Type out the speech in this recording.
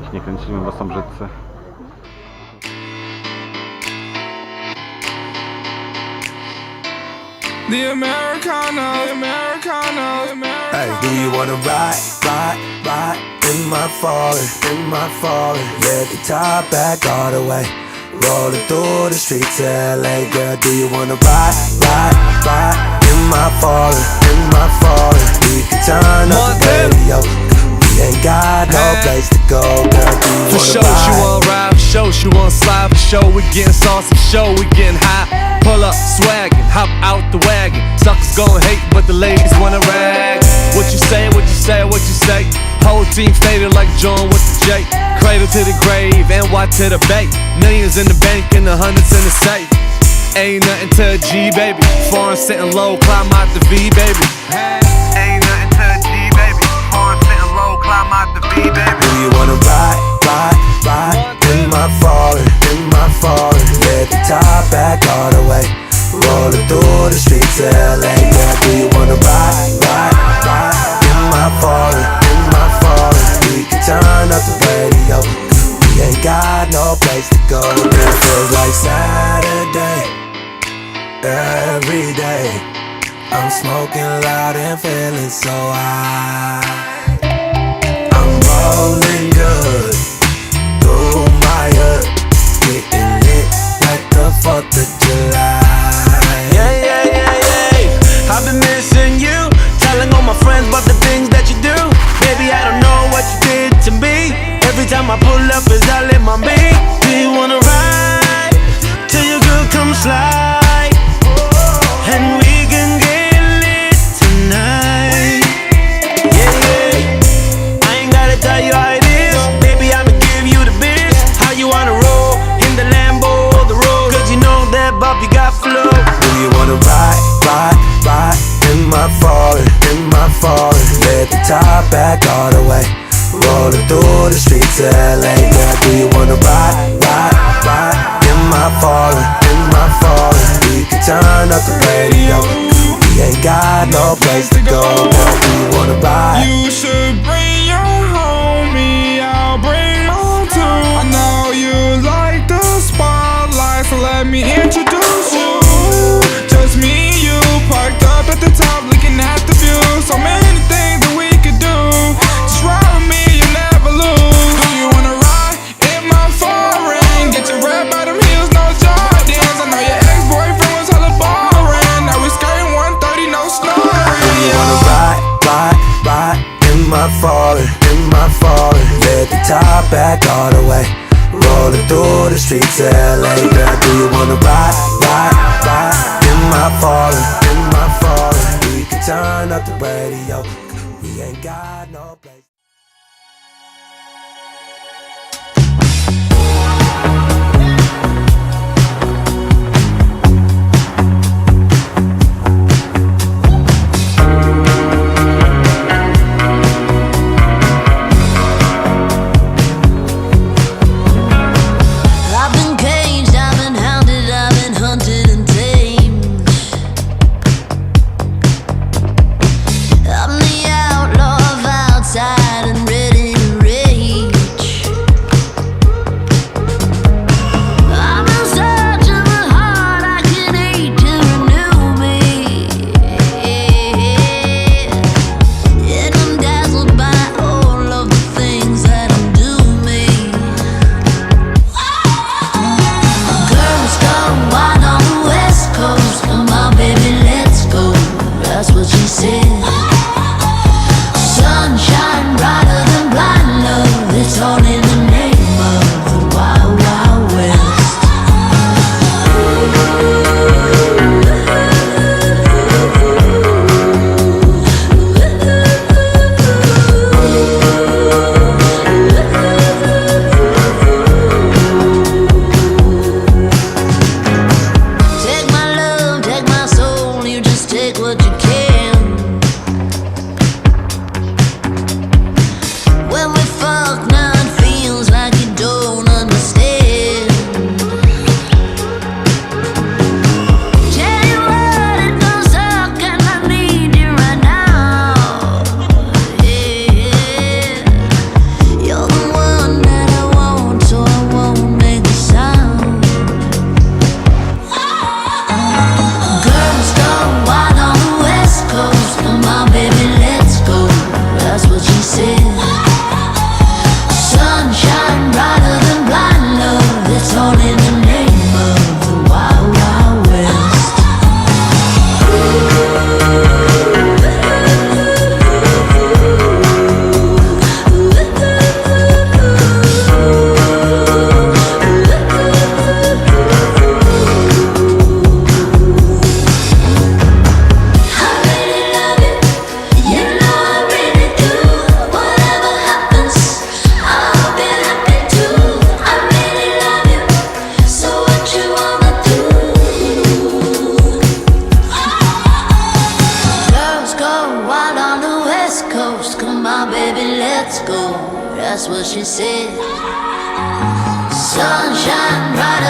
Jeśli nie kręcimy was tam brzydce. The Americano, Hey, do you wanna ride in my falling, let the top back all the way, rolling through the streets of LA, girl, do you wanna ride in my falling, we can turn up the radio, we ain't got no place to go, girl, do you for wanna sure, ride? she wanna ride, for sure, she wanna slide, for sure, we getting saucy, for sure, we getting high. Pull up, swaggin', hop out the wagon. Suckers gon' hate, but the ladies wanna rag. What you say, what you say, what you say? Whole team faded like John with the J. Cradle to the grave, NY to the bay. Millions in the bank and the hundreds in the safe. Ain't nothing to a G, baby. Foreign sitting low, climb out the V, baby. Ain't nothing to a G, baby. Foreign sitting low, climb out the V, baby. Do you wanna ride in my falling, let the top back all the way, rolling through the streets of LA, girl, do you wanna ride in my falling, we can turn up the radio, we ain't got no place to go, it feels like Saturday, every day, I'm smoking loud and feeling so high, I'm rolling good through my hood, getting lit like the 4th of July. Yeah. I've been missing you, telling all my friends about the things that you do. Baby, I don't know what you did to me. Every time I pull up, is all in my beat. Do you wanna ride till your girl come slide? And we can get lit tonight. Yeah. I ain't gotta tell you how it is. Baby, I'ma give you the biz. How you wanna roll in the Lambo or the road? Cause you know that Bobby got flow. Do you wanna ride in my falling, let the top back all the way, rolling through the streets of LA, girl, do you wanna ride in my falling, we can turn up the radio, we ain't got no place to go, girl, do you wanna ride? you should bring your homie, I'll bring mine too. I know you like the spotlight, so let me introduce you. Just me and you, parked up at the top, looking at the view. So many things that we could do. Just ride with me, you never lose. Do you wanna ride in my foreign? Get your red bottom heels, no Jordans. I know your ex-boyfriend was hella boring. Now we skirting 130, no snoring. Do you wanna ride in my falling, let the top back all the way, rolling through the streets of LA, girl, do you wanna ride in my falling, we can turn up the radio, we ain't got no place. I've been caged, I've been hounded, I've been hunted and tamed. I'm the outlaw of outside. let's go. That's what she said. Sunshine bright